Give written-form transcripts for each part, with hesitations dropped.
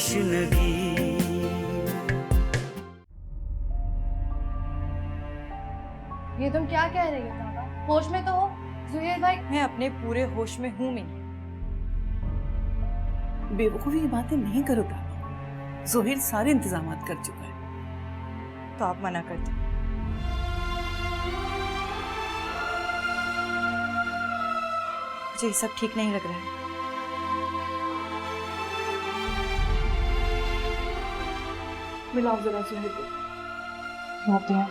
तशनगी। ये तुम क्या कह रही हो बाबा? होश में तो हो जुहैर भाई। मैं अपने पूरे होश में हूँ मिनी। बेवकूफी की बातें नहीं करो ताबा, जोहिर सारे इंतजामात कर चुका है। तो आप मना कर दो। मुझे ये सब ठीक नहीं लग रहा है। मिलाओ जरा जुहैर को। आते हैं।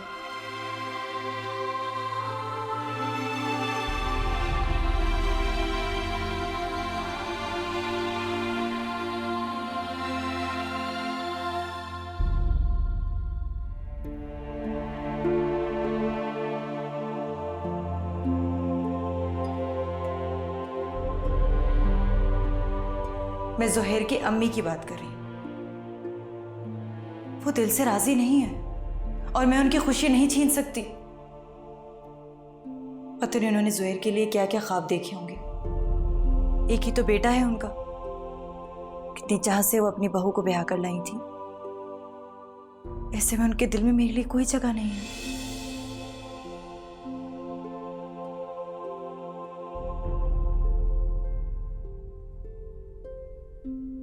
मैं जोहेर की अम्मी की बात कर रही हूँ। वो दिल से राजी नहीं है और मैं उनकी खुशी नहीं छीन सकती। पता नहीं उन्होंने जोहेर के लिए क्या क्या ख्वाब देखे होंगे। एक ही तो बेटा है उनका। कितनी चाह से वो अपनी बहू को ब्याह कर लाई थी। ऐसे में उनके दिल में मेरे लिए कोई जगह नहीं है।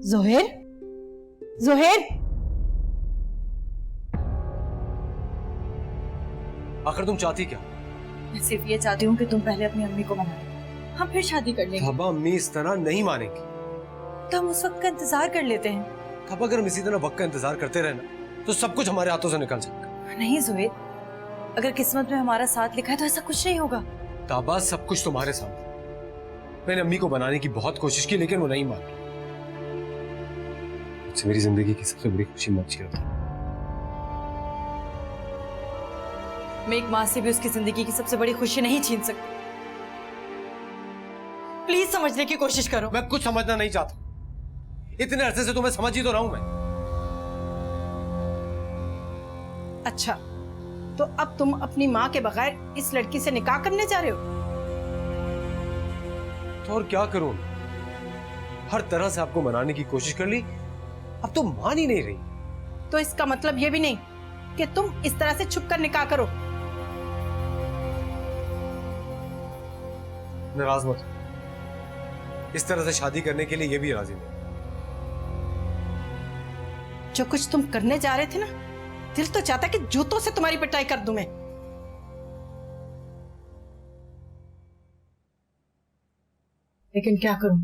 जोहेर, जोहेर, आखिर तुम चाहती क्या? मैं सिर्फ ये चाहती हूँ कि तुम पहले अपनी अम्मी को मना लो, हम फिर शादी कर लेंगे। थाबा, अम्मी इस तरह नहीं मानेंगी। तो हम उस वक्त का इंतजार कर लेते हैं। थाबा, अगर हम इसी तरह वक्त का इंतजार करते रहे ना तो सब कुछ हमारे हाथों से निकल जाएगा। नहीं जोहेर, अगर किस्मत में हमारा साथ लिखा है तो ऐसा कुछ नहीं होगा। ताबा, सब कुछ तुम्हारे सामने। मैंने अम्मी को बनाने की बहुत कोशिश की लेकिन वो नहीं मान रही। मुझसे मेरी जिंदगी की सबसे बड़ी खुशी मत छीनो। मैं एक माँ से भी उसकी जिंदगी की सबसे बड़ी खुशी नहीं छीन सकती। प्लीज समझने की कोशिश करो। मैं कुछ समझना नहीं चाहता। इतने अरसे से तुम्हें समझ ही तो रहा हूं मैं। अच्छा, तो अब तुम अपनी माँ के बगैर इस लड़की से निकाह करने जा रहे हो? तो और क्या करूं? हर तरह से आपको मनाने की कोशिश कर ली, अब तो मान ही नहीं रही। तो इसका मतलब ये भी नहीं कि तुम इस तरह से छुप कर निकाह करो। नाराज मत हो। इस तरह से शादी करने के लिए ये भी राजी नहीं। जो कुछ तुम करने जा रहे थे ना, दिल तो चाहता कि जूतों से तुम्हारी पिटाई कर दूं मैं। लेकिन क्या करूं,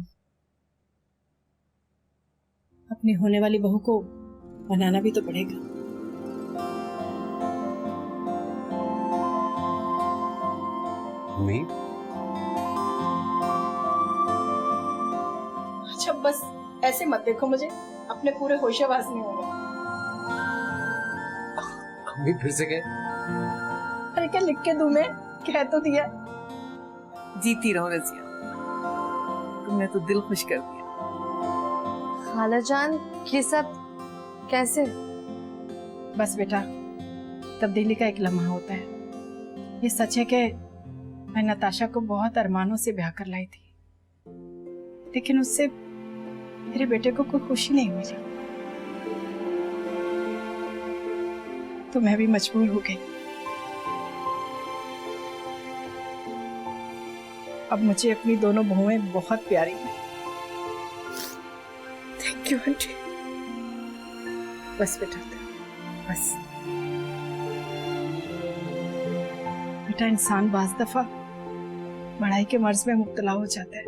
अपनी होने वाली बहू को बनाना भी तो पड़ेगा। अम्मी, अच्छा बस ऐसे मत देखो मुझे, अपने पूरे होशाबाज नहीं होगा। अम्मी फिर से गए? अरे क्या लिख के दूं मैं? कह तो दिया। जीती रहो रजिया, तुमने तो दिल खुश कर दिया। खालाजान, ये सब कैसे? बस बेटा, तब्दीली का एक लम्हा होता है। ये सच है कि मैं नताशा को बहुत अरमानों से ब्याह कर लाई थी, लेकिन उससे मेरे बेटे को कोई खुशी नहीं मिली, तो मैं भी मजबूर हो गई। अब मुझे अपनी दोनों बहुएं बहुत प्यारी हैं। Thank you aunty. बस बेटा, बस बेटा, इंसान बाज दफा बड़ाई के मर्ज में मुब्तला हो जाता है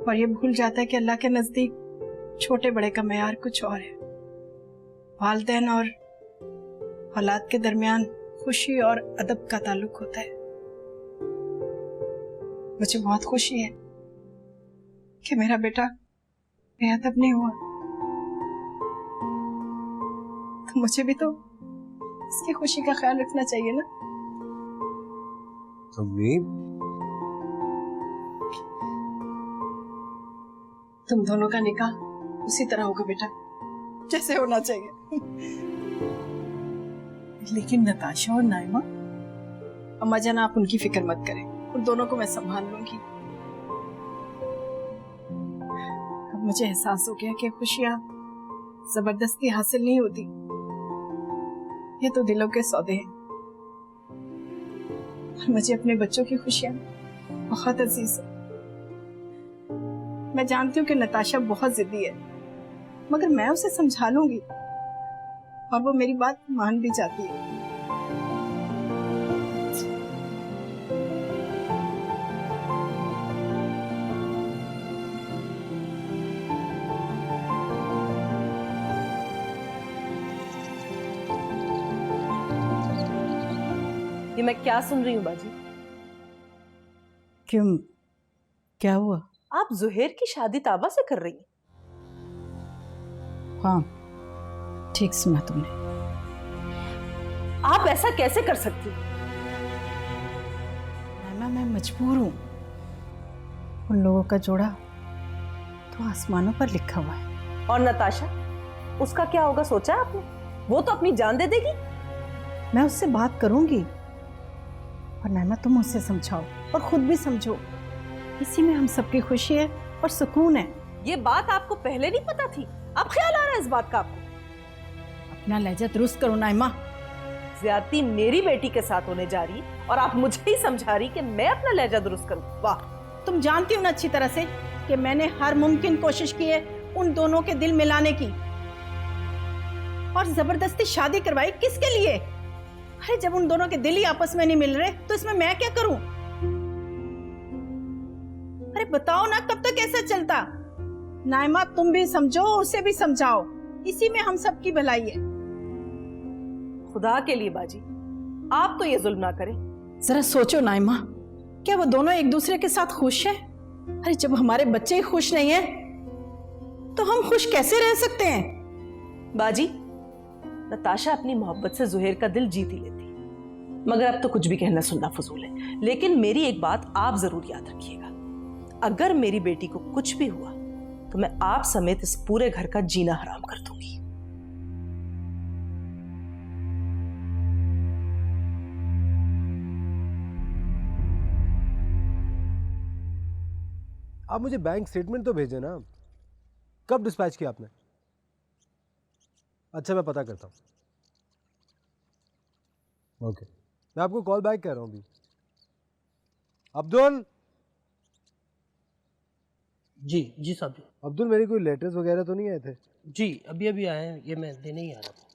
और ये भूल जाता है कि अल्लाह के नजदीक छोटे बड़े का मेयार कुछ और है। वालिदैन और औलाद के दरमियान खुशी और अदब का ताल्लुक होता है। मुझे बहुत खुशी है कि मेरा बेटा बेअदब नहीं हुआ, तो मुझे भी तो इसकी खुशी का ख्याल रखना चाहिए ना। अम्मी, तुम दोनों का निकाह उसी तरह होगा बेटा जैसे होना चाहिए। लेकिन नताशा और नाइमा? अम्मा जान, आप उनकी फिक्र मत करें, उन दोनों को मैं संभाल लूंगी। अब मुझे एहसास हो गया कि खुशियां जबरदस्ती हासिल नहीं होती, ये तो दिलों के सौदे हैं। मुझे अपने बच्चों की खुशियां बहुत अजीज है। मैं जानती हूँ कि नताशा बहुत जिद्दी है, मगर मैं उसे समझा लूंगी और वो मेरी बात मान भी जाती है। ये मैं क्या सुन रही हूँ बाजी? क्यों, क्या हुआ? आप जुहेर की शादी ताबा से कर रही हैं? हाँ, ठीक सुना तुमने। आप ऐसा कैसे कर सकती? नैमा, मैं मजबूर हूँ। उन लोगों का जोड़ा तो आसमानों पर लिखा हुआ है। और नताशा, उसका क्या होगा सोचा है आपने? वो तो अपनी जान दे देगी। मैं उससे बात करूंगी, और नैमा तुम उससे समझाओ और खुद भी समझो। इसी में हम सबकी खुशी है और सुकून है। ये बात आपको पहले नहीं पता थी? अब ख्याल आ रहा है इस बात का आपको? अपना लहजा दुरुस्त करो नैमा। ज्यादती मेरी बेटी के साथ होने जा रही और आप मुझे ही समझा रही कि मैं अपना लहजा दुरुस्त करूं। वाह! तुम जानती हो ना अच्छी तरह से कि मैंने हर मुमकिन कोशिश की है उन दोनों के दिल मिलाने की, और जबरदस्ती शादी करवाई किसके लिए? अरे जब उन दोनों के दिल ही आपस में नहीं मिल रहे तो इसमें मैं क्या करूं? अरे बताओ ना, कब तक ऐसा चलता? नाइमा, तुम भी समझो, उसे भी समझाओ। इसी में हम सबकी भलाई है। खुदा के लिए बाजी, आप तो ये जुल्म ना करें। जरा सोचो नाइमा, क्या वो दोनों एक दूसरे के साथ खुश हैं? अरे जब हमारे बच्चे ही खुश नहीं हैं तो हम खुश कैसे रह सकते हैं? बाजी, नताशा अपनी मोहब्बत से जुहेर का दिल जीत ही लेती, मगर अब तो कुछ भी कहना सुनना फजूल है। लेकिन मेरी एक बात आप जरूर याद रखिएगा, अगर मेरी बेटी को कुछ भी हुआ तो मैं आप समेत इस पूरे घर का जीना हराम कर दूंगी। आप मुझे बैंक स्टेटमेंट तो भेजे ना, कब डिस्पैच किया आपने? अच्छा, मैं पता करता हूँ। ओके, मैं आपको कॉल बैक कर रहा हूँ अभी। अब्दुल, जी साहब जी। अब्दुल, मेरे कोई लेटर्स वगैरह तो नहीं आए थे? जी अभी अभी आए हैं, ये मैं देने ही आ रहा था।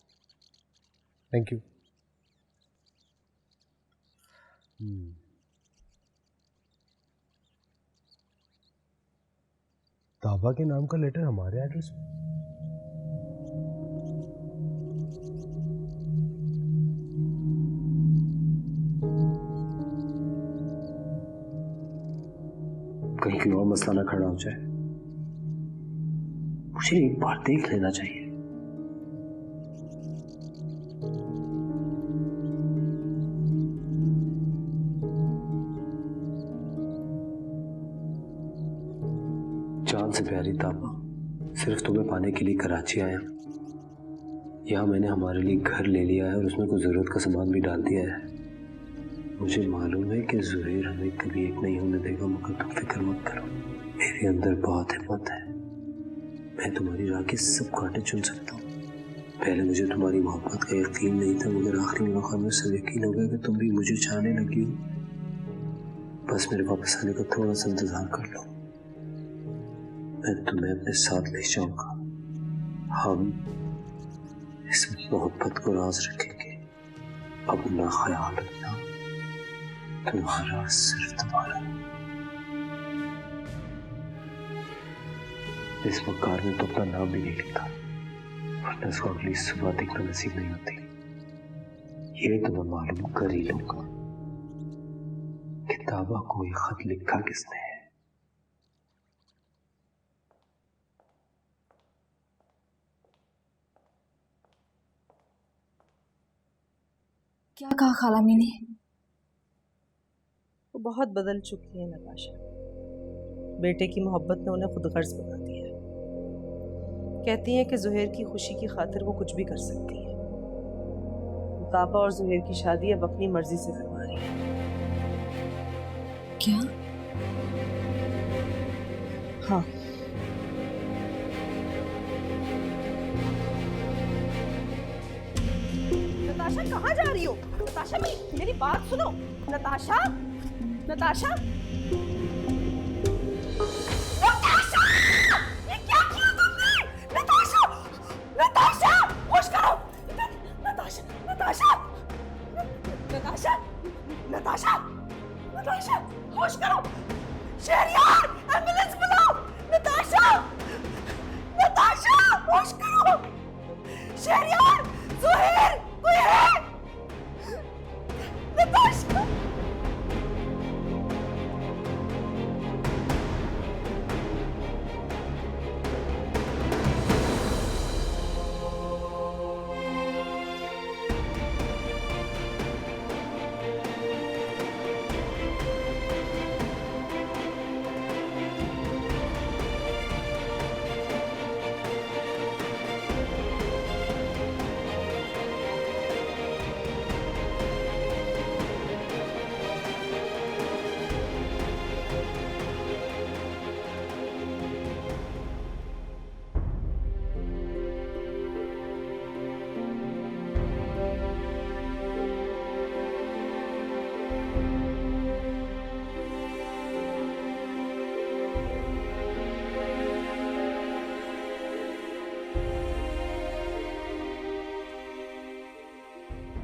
Thank you. ताबा के नाम का लेटर हमारे एड्रेस में? कहीं कोई और मसला ना खड़ा हो जाए। मुझे एक बार देख लेना चाहिए। जान से प्यारी ताबा, सिर्फ तुम्हें पाने के लिए कराची आया। यहाँ मैंने हमारे लिए घर ले लिया है और उसमें कुछ जरूरत का सामान भी डाल दिया है। मुझे मालूम है कि जुहैर हमें कभी एक नहीं होने देगा, मगर तुम फिक्र मत करो, मेरे अंदर बहुत हिम्मत है। मैं तुम्हारी राह के सब कांटे चुन सकता हूँ। पहले मुझे तुम्हारी मोहब्बत का यकीन नहीं था, मगर आखिरी मुलाकात में सब यकीन हो गया कि तुम भी मुझे चाहने लगी हो। बस मेरे वापस आने का थोड़ा सा इंतजार कर लो, मैं तुम्हें अपने साथ ले जाऊंगा। हम इस मोहब्बत को राज रखेंगे। अपना ख्याल रखना, तुम्हारा सिर्फ तुम्हारा। इस मकार में तो अपना नाम भी नहीं लिखा, वरना इसको अगली सुबह देखना नसीब नहीं होती। ये तो मैं मालूम कर ही लूंगा कि ताबा को ये खत लिखा किसने है। क्या कहा खालामी ने? वो बहुत बदल चुकी है नताशा। बेटे की मोहब्बत ने उन्हें खुद गर्ज बना दिया है। कहती हैं कि जुहैर की खुशी की खातिर वो कुछ भी कर सकती है। ताबा और जुहैर की शादी अब अपनी मर्जी से करवा रही है। क्या? हाँ, नताशा कहाँ जा रही हो? नताशा मेरी बात सुनो। नताशा, नताशा, नताशा, ये क्या किया तुमने? नताशा, नताशा, होश करो। नताशा, नताशा, नताशा, नताशा, नताशा, होश करो। शहरयार, एम्बुलेंस बुलाओ। नताशा, नताशा, होश करो। शहरयार, ज़ुहैर, कोई है? नताशा।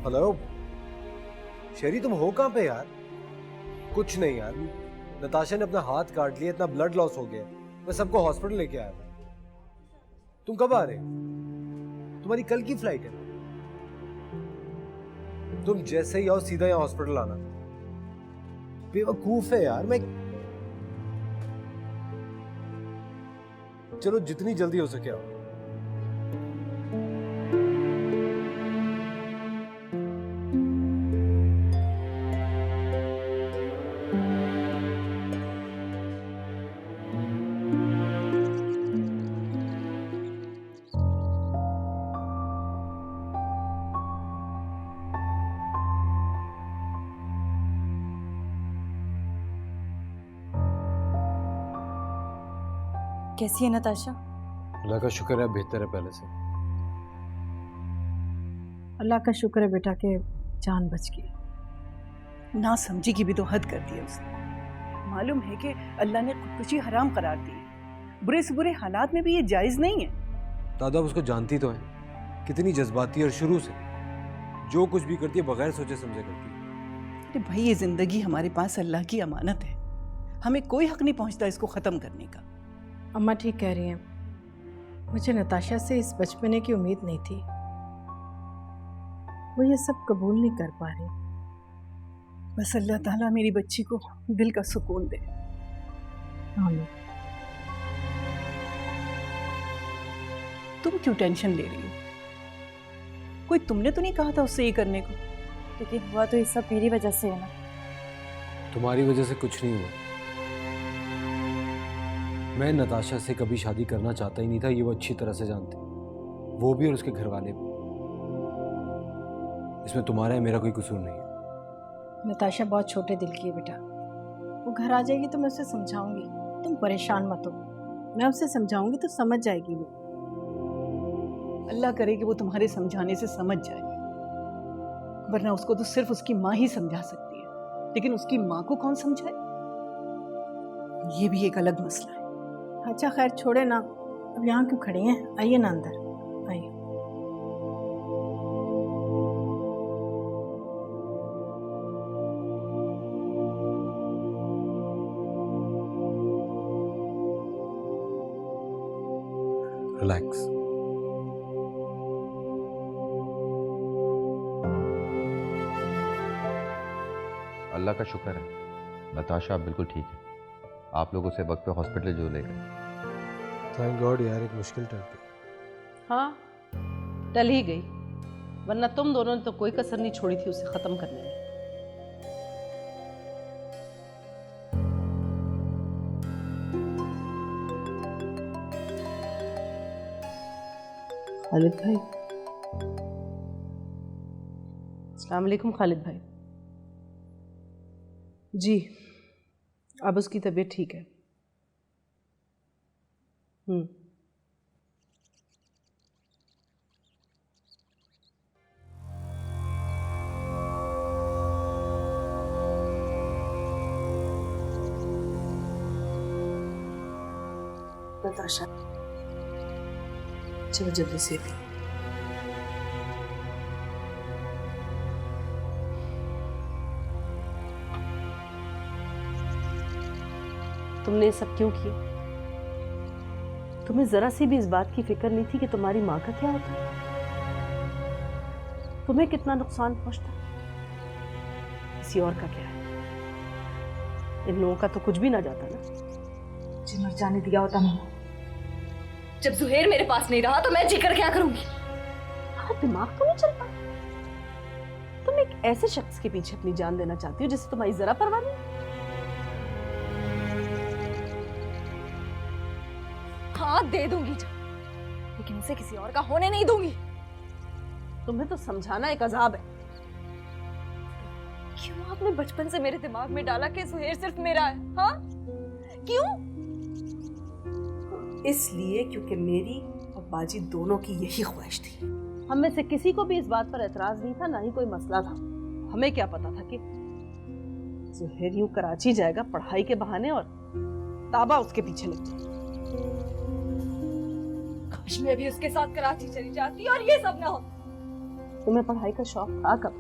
हेलो शेरी, तुम हो कहाँ पे यार? कुछ नहीं यार, नताशा ने अपना हाथ काट लिया, इतना ब्लड लॉस हो गया, मैं सबको हॉस्पिटल लेके आया था। तुम कब आ रहे हो? तुम्हारी कल की फ्लाइट है। तुम जैसे ही आओ सीधा यहाँ हॉस्पिटल आना। बेवकूफ है यार मैं। चलो जितनी जल्दी हो सके आओ। कैसी है नताशा? अल्लाह का शुक्र है बेहतर है पहले से। अल्लाह का शुक्र है बेटा के जान बच गई। ना समझी की भी तो हद कर दी है उसने। मालूम है कि अल्लाह ने खुदकुशी हराम करार दी है। बुरे से बुरे हालात में भी ये जायज नहीं है। दादा उसको जानती तो है, कितनी जज्बाती और शुरू से जो कुछ भी करती है बगैर सोचे समझे करती है। अरे भाई, ये जिंदगी हमारे पास अल्लाह की अमानत है, हमें कोई हक नहीं पहुंचता इसको खत्म करने का। अम्मा ठीक कह रही हैं। मुझे नताशा से इस बचपने की उम्मीद नहीं थी। वो ये सब कबूल नहीं कर पा रही। बस अल्लाह ताला मेरी बच्ची को दिल का सुकून दे। आमीन। तुम क्यों टेंशन ले रही हो? कोई तुमने तो नहीं कहा था उससे ये करने को? लेकिन हुआ तो ये सब मेरी वजह से है ना। तुम्हारी वजह से कुछ नहीं हुआ। मैं नताशा से कभी शादी करना चाहता ही नहीं था, ये वो अच्छी तरह से जानते, वो भी और उसके घर वाले भी। इसमें तुम्हारा है मेरा कोई कसूर नहीं है। नताशा बहुत छोटे दिल की है बेटा। वो घर आ जाएगी तो मैं उसे समझाऊंगी। तुम परेशान मत हो, मैं उसे समझाऊंगी तो समझ जाएगी वो। अल्लाह करे कि वो तुम्हारे समझाने से समझ जाए, वरना उसको तो सिर्फ उसकी माँ ही समझा सकती है, लेकिन उसकी माँ को कौन समझाए, ये भी एक अलग मसला है। अच्छा खैर छोड़े ना, अब यहाँ क्यों खड़ी हैं? आइए ना अंदर आइए। रिलैक्स। अल्लाह का शुक्र है, नताशा अब बिल्कुल ठीक है। आप लोग उसे वक्त पे हॉस्पिटल जो ले गए। थैंक गॉड यार, एक मुश्किल टल गई। हाँ, टल ही गई, वरना तुम दोनों ने तो कोई कसर नहीं छोड़ी थी उसे खत्म करने में। खालिद भाई। अस्सलाम वालेकुम खालिद भाई। जी, अब उसकी तबीयत ठीक है। नताशा, चलो जल्दी से। तुमने ये सब क्यों किया? तुम्हें जरा सी भी इस बात की फिक्र नहीं थी कि तुम्हारी माँ का क्या होता? तुम्हें कितना नुकसान पहुंचता? किसी और का क्या है? इन लोगों का तो कुछ भी ना जाता ना। मुझे मर जाने दिया होता मामा। जब जुहेर मेरे पास नहीं रहा तो मैं जीकर क्या करूंगी? हाँ, दिमाग तो नहीं चल पा। तुम एक ऐसे शख्स के पीछे अपनी जान देना चाहती हो जिससे तुम्हारी जरा परवाह नहीं। हाँ दे दूंगी जा, लेकिन इसे किसी और का होने नहीं दूंगी। तुम्हें तो समझाना एक अजाब है। क्यों आपने बचपन से मेरे दिमाग में डाला कि सुहेर सिर्फ मेरा है? हाँ क्यों? इसलिए क्योंकि मेरी और बाजी दोनों की यही ख्वाहिश थी। हम में से किसी को भी इस बात पर एतराज नहीं था, ना ही कोई मसला था। हमें क्या पता था कि सुहेर यूं कराची जाएगा पढ़ाई के बहाने और ताबा उसके पीछे लग जाए। काश मैं भी उसके साथ कराची चली जाती और ये सब ना हो। तुम्हें पढ़ाई का शौक था कब?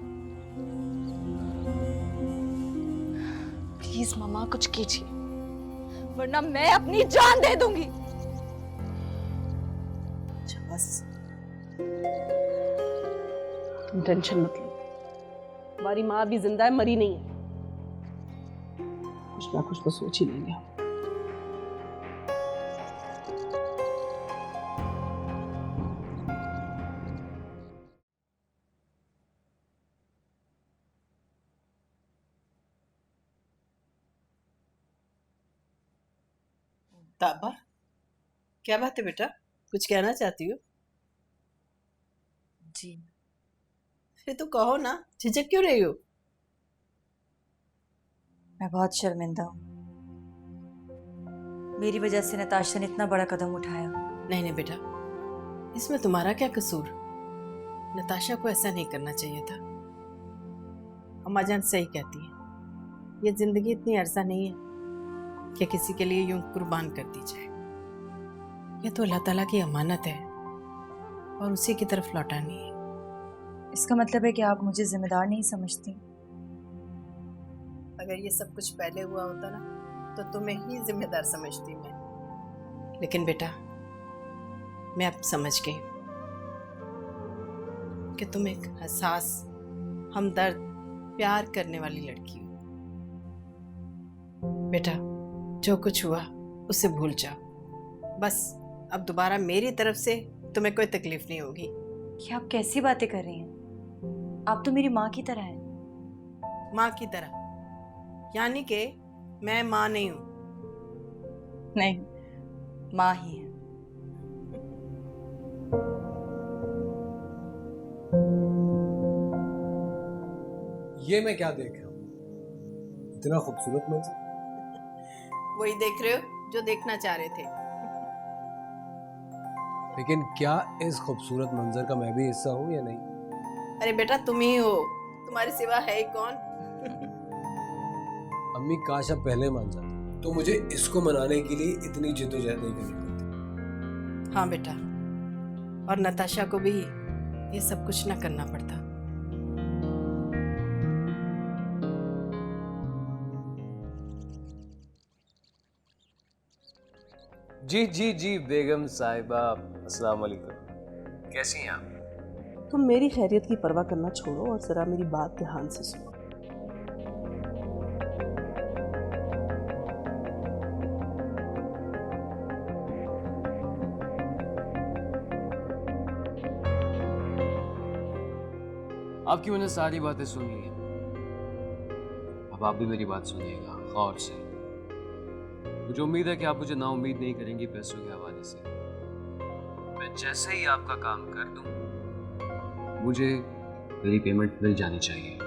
प्लीज मामा कुछ कीजिए, वरना मैं अपनी जान दे दूंगी। अच्छा बस, तुम टेंशन मत लो। तुम्हारी माँ अभी जिंदा है, मरी नहीं है। कुछ ना कुछ तो सोच ही लेंगे हम। ताबा, क्या बात है बेटा? कुछ कहना चाहती हो? जी फिर तो कहो ना, झिझक क्यों रही हो? मैं बहुत शर्मिंदा हूँ। मेरी वजह से नताशा ने इतना बड़ा कदम उठाया। नहीं नहीं बेटा, इसमें तुम्हारा क्या कसूर? नताशा को ऐसा नहीं करना चाहिए था। अम्मा जान सही कहती है, ये जिंदगी इतनी अर्जा नहीं है कि किसी के लिए यूं कुर्बान कर दी जाए। ये तो अल्लाह ताला की अमानत है और उसी की तरफ लौटानी है। इसका मतलब है कि आप मुझे जिम्मेदार नहीं समझती? अगर ये सब कुछ पहले हुआ होता ना तो तुम्हें ही जिम्मेदार समझती मैं। लेकिन बेटा, मैं अब समझ गई कि तुम एक हसास, हमदर्द, प्यार करने वाली लड़की हो। बेटा, जो कुछ हुआ उसे भूल जाओ। बस अब दोबारा मेरी तरफ से तुम्हें कोई तकलीफ नहीं होगी। ये आप कैसी बातें कर रही हैं? आप तो मेरी माँ की तरह हैं। माँ की तरह? यानी कि मैं माँ नहीं हूं? नहीं, माँ ही है। ये मैं क्या देख रहा हूँ? इतना खूबसूरत मंजर। वही देख रहे हो जो देखना चाह रहे थे। लेकिन क्या इस खूबसूरत मंजर का मैं भी हिस्सा हूँ या नहीं? अरे बेटा, तुम ही हो, तुम्हारे सिवा है ही कौन? अम्मी काश अब पहले मान जाती तो मुझे इसको मनाने के लिए इतनी जिद्दोजहद नहीं करनी पड़ती। हाँ बेटा, और नताशा को भी ये सब कुछ ना करना पड़ता। जी जी जी बेगम साहिबा, अस्सलाम वालेकुम। कैसी हैं आप? तुम मेरी खैरियत की परवाह करना छोड़ो और जरा मेरी बात ध्यान से सुनो। आपकी मैंने सारी बातें सुन ली हैं। अब आप भी मेरी बात सुनिएगा गौर से। मुझे उम्मीद है कि आप मुझे नाउम्मीद नहीं करेंगी पैसों के हवाले से। मैं जैसे ही आपका काम कर दूं, मुझे मेरी पेमेंट मिल जानी चाहिए।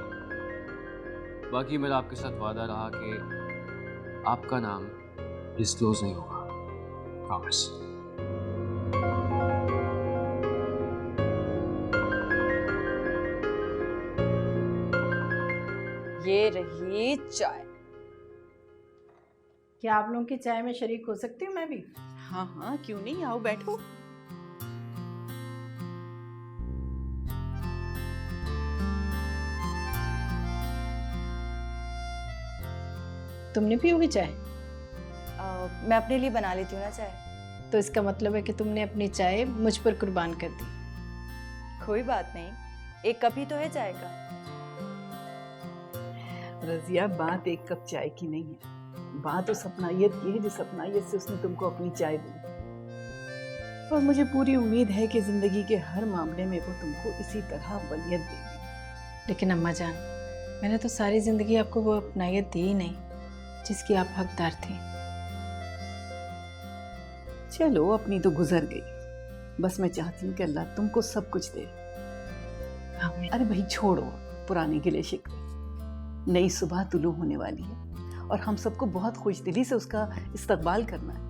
बाकी मेरा आपके साथ वादा रहा कि आपका नाम डिस्क्लोज नहीं होगा, प्रॉमिस। ये रही चाय। क्या आप लोगों की चाय में शरीक हो सकती हूँ मैं भी? हाँ हाँ, क्यों नहीं, आओ बैठो। तुमने पी होगी चाय? मैं अपने लिए बना लेती हूँ ना चाय। तो इसका मतलब है कि तुमने अपनी चाय मुझ पर कुर्बान कर दी। कोई बात नहीं, एक कप ही तो है चाय का। रजिया, बात एक कप चाय की नहीं है, बात उस अपनायत की है जिस अपनायत से उसने तुमको अपनी चाय दी। और मुझे पूरी उम्मीद है कि जिंदगी के हर मामले में वो तुमको इसी तरह वलियत देगी। लेकिन अम्मा जान, मैंने तो सारी जिंदगी आपको वो अपनायत दी ही नहीं जिसकी आप हकदार थी। चलो, अपनी तो गुजर गई, बस मैं चाहती हूँ कि अल्लाह तुमको सब कुछ दे। आमीन। अरे भाई छोड़ो पुराने गिले शिकवे, नई सुबह तुलू होने वाली है और हम सबको बहुत खुशदिली से उसका इस्तकबाल करना है।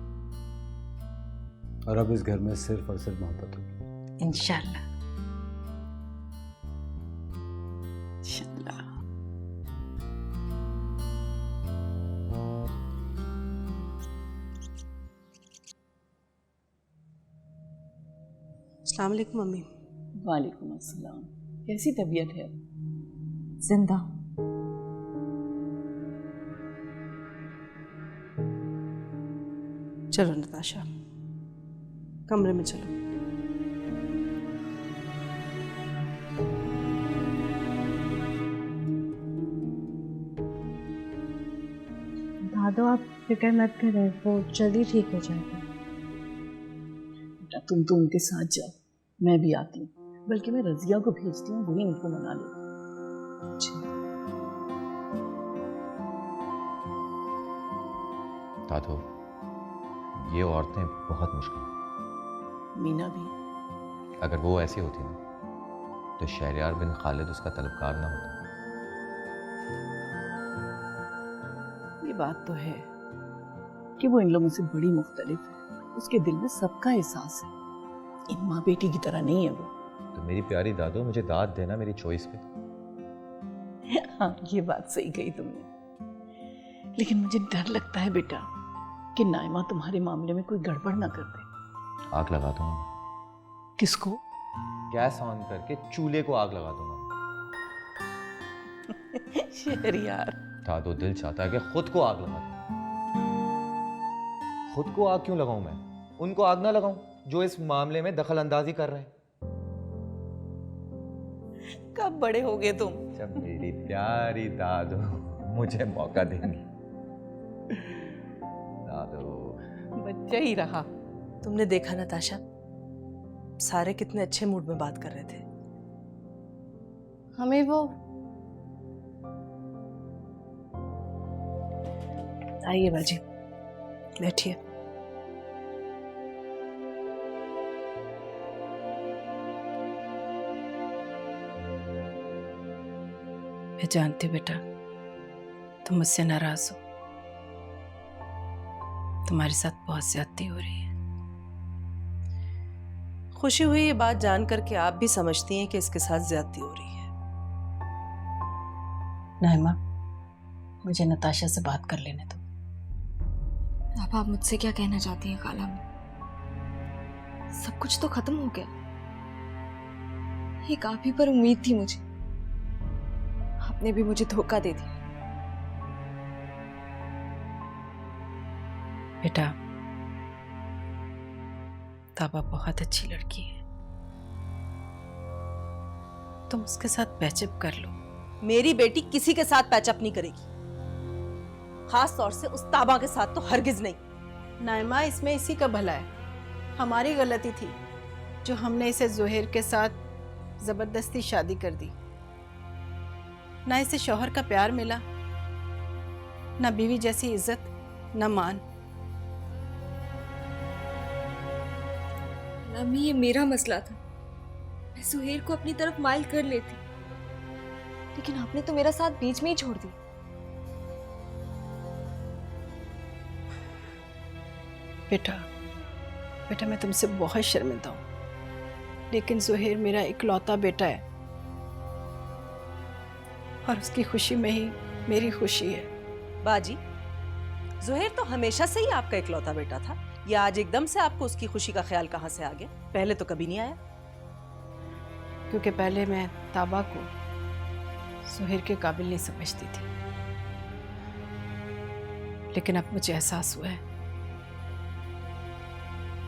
और अब इस घर में सिर्फ और सिर्फ मोहब्बत होगी। इंशाल्लाह। इंशाल्लाह। अस्सलाम वालेकुम मम्मी। वालेकुम अस्सलाम। कैसी तबीयत है? जिंदा। चलो नताशा, कमरे में चलो। दादो आप फिक्र मत करें, वो जल्दी ठीक हो जाएगा। बेटा तुम तो उनके साथ जाओ, मैं भी आती हूँ, बल्कि मैं रजिया को भेजती हूँ, वही उनको मना ले। दादो, ये औरतें बहुत मुश्किल। मीना भी। अगर वो ऐसी होती ना तो शहरयार बिन खालिद उसका तलबकार ना होता। ये बात तो है कि वो इन लोगों से बड़ी मुख्तलिफ है, उसके दिल में सबका एहसास है, इन माँ बेटी की तरह नहीं है वो। तो मेरी प्यारी दादो, मुझे दाद देना मेरी चॉइस पे। हाँ, ये बात सही कही तुमने, लेकिन मुझे डर लगता है बेटा कि नाइमा तुम्हारे मामले में कोई गड़बड़ ना कर दे। आग लगा दूंगा। किसको? गैस ऑन करके चूल्हे को आग लगा दूंगा। शहरयार। दादो, दिल चाहता है कि खुद को आग लगा दूं। खुद को आग क्यों लगाऊं मैं? उनको आग ना लगाऊं जो इस मामले में दखल अंदाजी कर रहे हैं। कब बड़े हो गए तुम? जब मेरी प्यारी दादो मुझे मौका देंगी। दादो, बच्चा ही रहा। तुमने देखा नताशा, सारे कितने अच्छे मूड में बात कर रहे थे। हमें वो आइए बाजी, बैठिए। मैं जानती हूँ बेटा, तुम मुझसे नाराज हो, तुम्हारे साथ बहुत ज्यादती हो रही है। खुशी हुई ये बात जानकर के आप भी समझती हैं कि इसके साथ ज्यादती हो रही है। नाइमा, मुझे नताशा से बात कर लेने दो। अब आप मुझसे क्या कहना चाहती हैं खाला? सब कुछ तो खत्म हो गया। एक आप ही पर उम्मीद थी मुझे, आपने भी मुझे धोखा दे दिया। बेटा, ताबा बहुत अच्छी लड़की है, तुम उसके साथ पैचअप कर लो। मेरी बेटी किसी के साथ पैचअप नहीं करेगी, खास तौर से उस ताबा के साथ तो हरगिज नहीं। नाइमा, इसमें इसी का भला है, हमारी गलती थी जो हमने इसे जोहेर के साथ जबरदस्ती शादी कर दी। ना इसे शौहर का प्यार मिला, ना बीवी जैसी इज्जत, ना मान। मम्मी, ये मेरा मसला था, मैं सुहेर को अपनी तरफ माइल कर लेती, लेकिन आपने तो मेरा साथ बीच में ही छोड़ दिया। बेटा मैं तुमसे बहुत शर्मिंदा हूँ, लेकिन सुहेर मेरा इकलौता बेटा है और उसकी खुशी में ही मेरी खुशी है। बाजी, जुहैर तो हमेशा से ही आपका इकलौता बेटा था, या आज एकदम से आपको उसकी खुशी का ख्याल कहां से आ गया? पहले तो कभी नहीं आया। क्योंकि पहले मैं ताबा को सुहेर के काबिल नहीं समझती थी, लेकिन अब मुझे एहसास हुआ है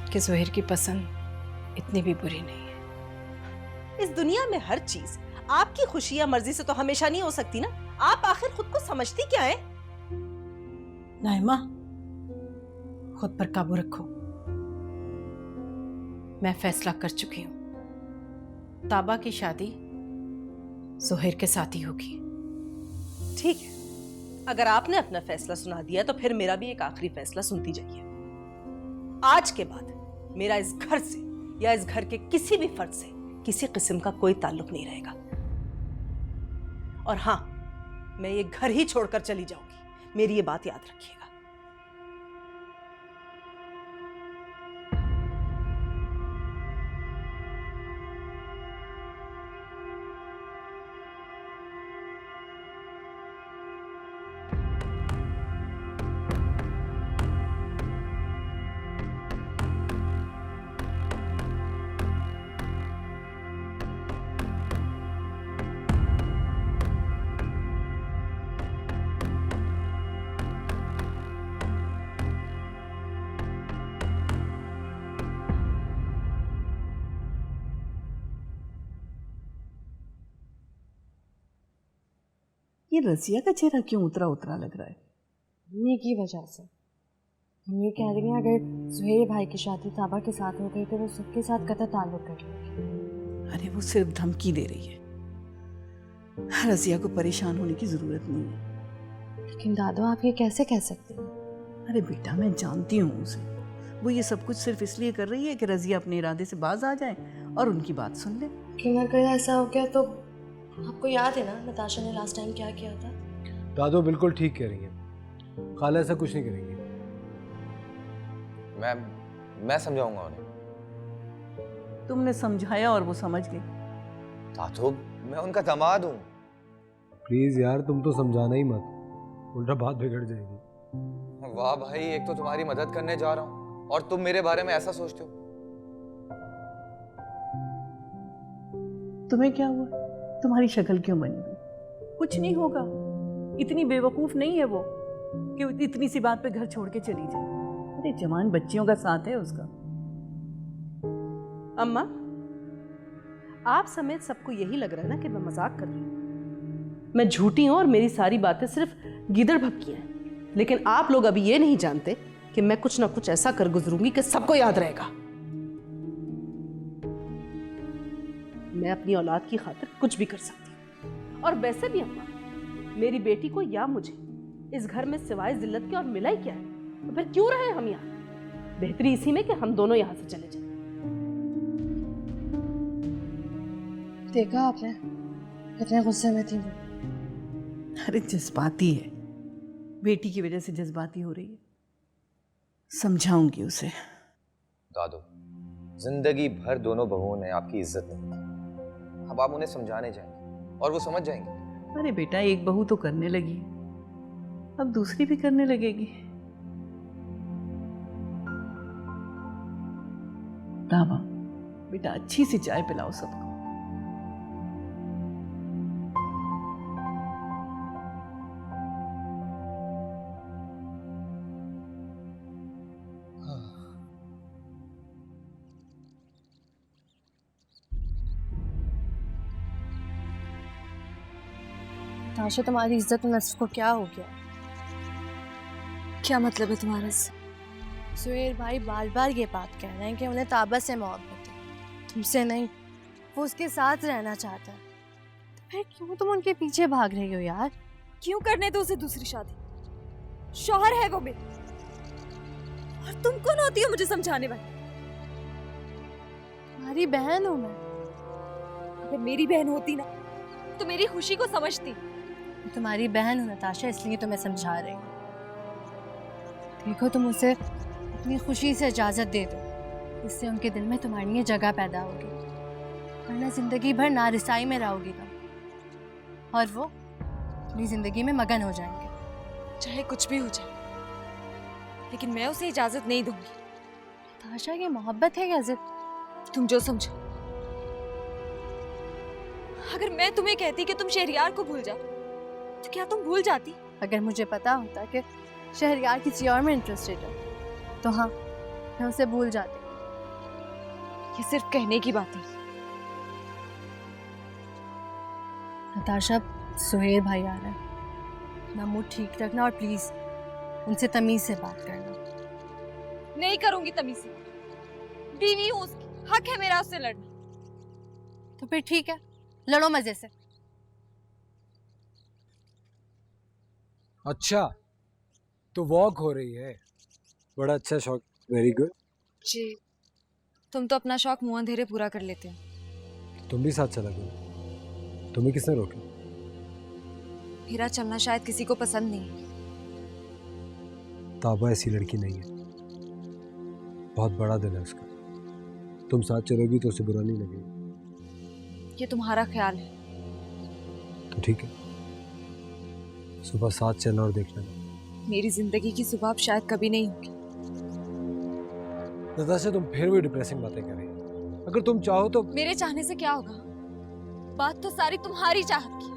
कि सुहेर की पसंद इतनी भी बुरी नहीं है। इस दुनिया में हर चीज आपकी खुशी या मर्जी से तो हमेशा नहीं हो सकती ना। आप आखिर खुद को समझती क्या है? नाइमा, खुद पर काबू रखो। मैं फैसला कर चुकी हूं, ताबा की शादी सुहेर के साथ ही होगी। ठीक है, अगर आपने अपना फैसला सुना दिया तो फिर मेरा भी एक आखिरी फैसला सुनती जाइए। आज के बाद मेरा इस घर से या इस घर के किसी भी फर्द से किसी किस्म का कोई ताल्लुक नहीं रहेगा। और हां, मैं ये घर ही छोड़कर चली जाऊंगी, मेरी ये बात याद रखिएगा। ये रजिया का चेहरा क्यों उतरा उतरा लग रहा है? मम्मी की वजह से। हम ये कह रही हैं अगर सुहेर भाई की शादी ताबा के साथ हो गई तो वो सबके साथ कतई ताल्लुक कर लेगी। अरे वो सिर्फ धमकी दे रही है, रजिया को परेशान होने की जरूरत नहीं है। लेकिन दादू, आप ये कैसे कह सकते हैं? अरे बेटा, मैं जानती हूँ उसे, वो ये सब कुछ सिर्फ इसलिए कर रही है कि रजिया अपने इरादे से बाज आ जाए और उनकी बात सुन ले। कि अगर ऐसा हो गया तो आपको याद है ना नताशा ने लास्ट टाइम क्या किया था? दादू बिल्कुल ठीक कह रही हैं, खाला ऐसा कुछ नहीं करेंगे। मैं समझाऊंगा उन्हें। तुमने समझाया और वो समझ गए। दादू, मैं उनका दामाद हूँ। प्लीज यार, तुम तो समझाना ही मत, उल्टा बात बिगड़ जाएगी। वाह भाई, एक तो तुम्हारी मदद करने जा रहा हूँ और तुम मेरे बारे में ऐसा सोचते हो। तुम्हें क्या हुआ? तुम्हारी शक्ल क्यों बनी हुई? कुछ नहीं होगा, इतनी बेवकूफ नहीं है वो कि इतनी सी बात पे घर छोड़ के चली जाए। अरे जवान बच्चियों का साथ है उसका। अम्मा, आप समेत सबको यही लग रहा है ना कि मैं मजाक कर रही हूँ। मैं झूठी हूं और मेरी सारी बातें सिर्फ गीदड़ भक्की हैं, लेकिन आप लोग अभी ये नहीं जानते कि मैं कुछ ना कुछ ऐसा कर गुजरूंगी कि सबको याद रहेगा। मैं अपनी औलाद की खातिर कुछ भी कर सकती हूँ। और वैसे भी अम्मा, मेरी बेटी को या मुझे इस घर में सिवाय जिल्लत के और मिला ही क्या है? तो फिर क्यों रहे हम यहाँ? बेहतरी इसी में कि हम दोनों यहाँ से चले जाएं। देखा आपने कितने गुस्से में थी वो। अरे जज्बाती है, बेटी की वजह से जज्बाती हो रही है। समझाऊंगी उसे। दादू, जिंदगी भर दोनों बहुओं ने आपकी इज्जत नहीं की, अब आप उन्हें समझाने जाएंगे और वो समझ जाएंगे। अरे बेटा, एक बहू तो करने लगी, अब दूसरी भी करने लगेगी। ताबा, बेटा अच्छी सी चाय पिलाओ सबको। ताशा, तुम्हारी इज्जत नस्ल को क्या हो गया? क्या मतलब है तुम्हारा? सुहेर भाई बार बार ये बात कह रहे हैं कि उन्हें ताबा से मोहब्बत है, तुमसे नहीं। वो उसके साथ रहना चाहता है, तो फिर क्यों तुम उनके पीछे भाग रही हो यार? क्यों करने दो उसे दूसरी शादी? शौहर है वो मेरा, और तुम कौन होती हो मुझे समझाने वाली? तुम्हारी बहन हूं मैं। अगर मेरी बहन होती ना तो मेरी खुशी को समझती। तुम्हारी बहन हूं नताशा, इसलिए तो मैं समझा रही हूँ। देखो, तुम उसे अपनी खुशी से इजाजत दे दो, इससे उनके दिल में तुम्हारी लिए जगह पैदा होगी, वरना जिंदगी भर नारिसाई में रहोगी तुम, और वो अपनी जिंदगी में मगन हो जाएंगे। चाहे कुछ भी हो जाए, लेकिन मैं उसे इजाजत नहीं दूंगी। ताशा ये मोहब्बत है या जिद? तुम जो समझो। अगर मैं तुम्हें कहती कि तुम शहरियार को भूल जाओ तो क्या तुम भूल जाती? अगर मुझे पता होता कि शहरियार किसी और में इंटरेस्टेड है तो हाँ, मैं उसे भूल जाती। ये सिर्फ कहने की बात है। नताशा, सुहेल भाई आ रहा है ना, मूड ठीक रखना और प्लीज उनसे तमीज से बात करना। नहीं करूंगी तमीज से। बीवी हूं उसकी, हक है मेरा उससे लड़ना। तो फिर ठीक है, लड़ो मजे से। अच्छा, तो वॉक हो रही है, बड़ा अच्छा शौक, वेरी गुड। जी, तुम तो अपना शौक मुंह अंधेरे पूरा कर लेते हो। तुम भी साथ चला गया, तुम्हें किसने रोका? मेरा चलना शायद किसी को पसंद नहीं है। ताबा ऐसी लड़की नहीं है, बहुत बड़ा दिल है उसका। तुम साथ चलोगी तो उसे बुरा नहीं लगेगा। ये तुम्हारा ख्याल है। तो ठीक है, सुबह साथ चलना और देख लेना। मेरी जिंदगी की सुबह अब शायद कभी नहीं होगी। नताशा, तुम फिर भी डिप्रेसिंग बातें कर रही हो। अगर तुम चाहो तो। मेरे चाहने से क्या होगा? बात तो सारी तुम्हारी चाहत की।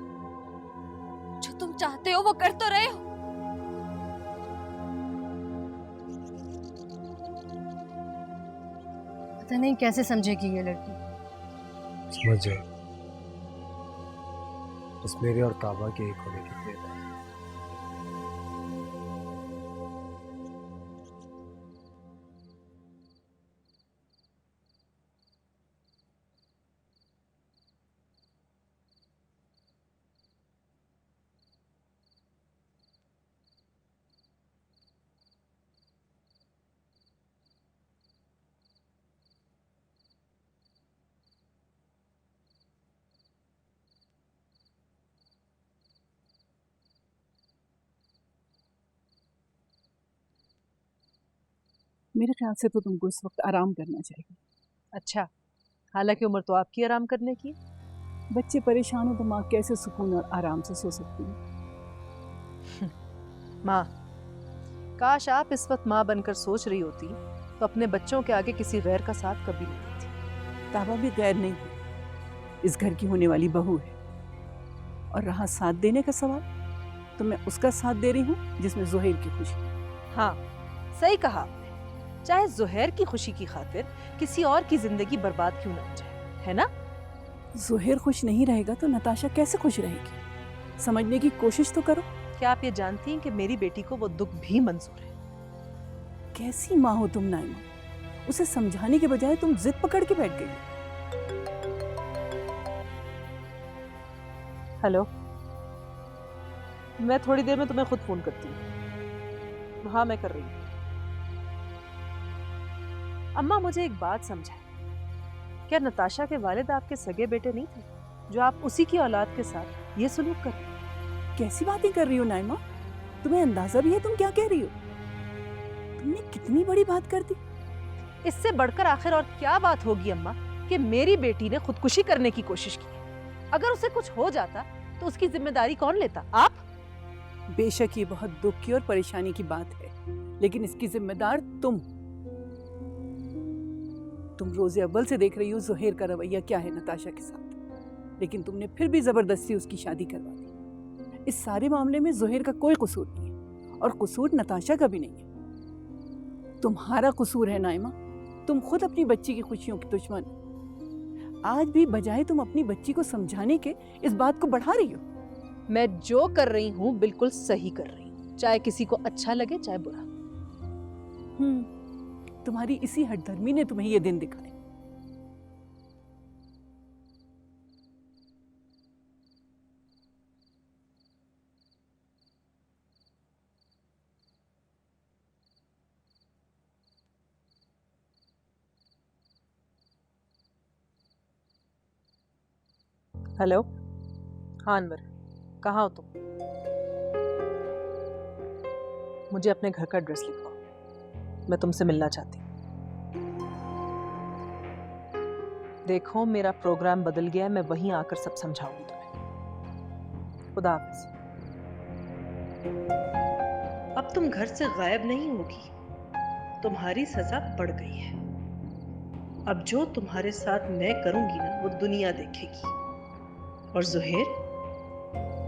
जो तुम चाहते हो वो कर तो रहे हो। पता नहीं कैसे समझेगी ये लड़की। समझ जाए, बस मेरे और ताबा के एक होने की देर है। मेरे ख्याल से तो तुमको इस वक्त आराम करना चाहिए। अच्छा, हालांकि उम्र तो आपकी आराम करने की। बच्चे परेशान हो तो माँ कैसे सुकून और आराम से सो सकती है? माँ, काश आप इस वक्त माँ बनकर सोच रही होती तो अपने बच्चों के आगे किसी गैर का साथ कभी नहीं देती। ताबा भी गैर नहीं है, इस घर की होने वाली बहू है। और रहा साथ देने का सवाल, तो मैं उसका साथ दे रही हूँ जिसमें ज़ुहैर की खुशी। हाँ, सही कहा आपने। चाहे ज़ुहैर की खुशी की खातिर किसी और की जिंदगी बर्बाद क्यों ना हो जाए, है ना? ज़ुहैर खुश नहीं रहेगा तो नताशा कैसे खुश रहेगी? समझने की कोशिश तो करो। क्या आप ये जानती हैं कि मेरी बेटी को वो दुख भी मंजूर है? कैसी माँ हो तुम नाइमा, उसे समझाने के बजाय तुम जिद पकड़ के बैठ गई। हेलो, मैं थोड़ी देर में तुम्हें खुद फोन करती हूँ। हाँ, मैं कर रही हूँ। अम्मा, मुझे एक बात समझाए, क्या नताशा के वालिद आपके सगे बेटे नहीं थे जो आप उसी की औलाद के साथ ये सलूक कर रही हो? कैसी बातें कर रही हो नाइमा? तुम्हें अंदाजा भी है तुम क्या कह रही हो? तुमने कितनी बड़ी बात कर दी। इससे बढ़कर आखिर और क्या बात होगी अम्मा कि मेरी बेटी ने खुदकुशी करने की कोशिश की। अगर उसे कुछ हो जाता तो उसकी जिम्मेदारी कौन लेता? आप? बेशक ये बहुत दुख की और परेशानी की बात है, लेकिन इसकी जिम्मेदार तुम रोजे अव्वल से देख रही हो ज़ुहैर का रवैया क्या है नताशा के साथ, लेकिन तुमने फिर भी जबरदस्ती उसकी शादी करवा दी। इस सारे मामले में ज़ुहैर का कोई कसूर नहीं है और कसूर नताशा का भी नहीं है, तुम्हारा कसूर है नाइमा। तुम खुद अपनी बच्ची की खुशियों की दुश्मन। आज भी बजाय तुम अपनी बच्ची को समझाने के इस बात को बढ़ा रही हो। मैं जो कर रही हूँ बिल्कुल सही कर रही हूँ, चाहे किसी को अच्छा लगे चाहे बुरा। तुम्हारी इसी हठधर्मी ने तुम्हें ये दिन दिखाए। हेलो, हाँ अनवर, कहाँ हो तुम? मुझे अपने घर का एड्रेस लिखवाओ, मैं तुमसे मिलना चाहती हूँ। देखो, मेरा प्रोग्राम बदल गया है, मैं वहीं आकर सब समझाऊंगी तुम्हें। खुदा हाफिज। अब तुम घर से गायब नहीं होगी। तुम्हारी सजा बढ़ गई है। अब जो तुम्हारे साथ मैं करूंगी ना वो दुनिया देखेगी। और जुहैर,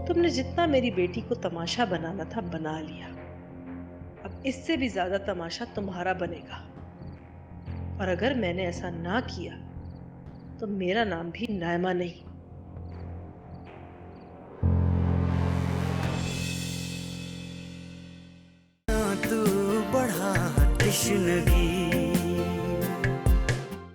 तुमने जितना मेरी बेटी को तमाशा बनाना था बना लिया। अब इससे भी ज्यादा तमाशा तुम्हारा बनेगा। और अगर मैंने ऐसा ना किया तो मेरा नाम भी नायमा नहीं। तू बढ़ा तश्नगी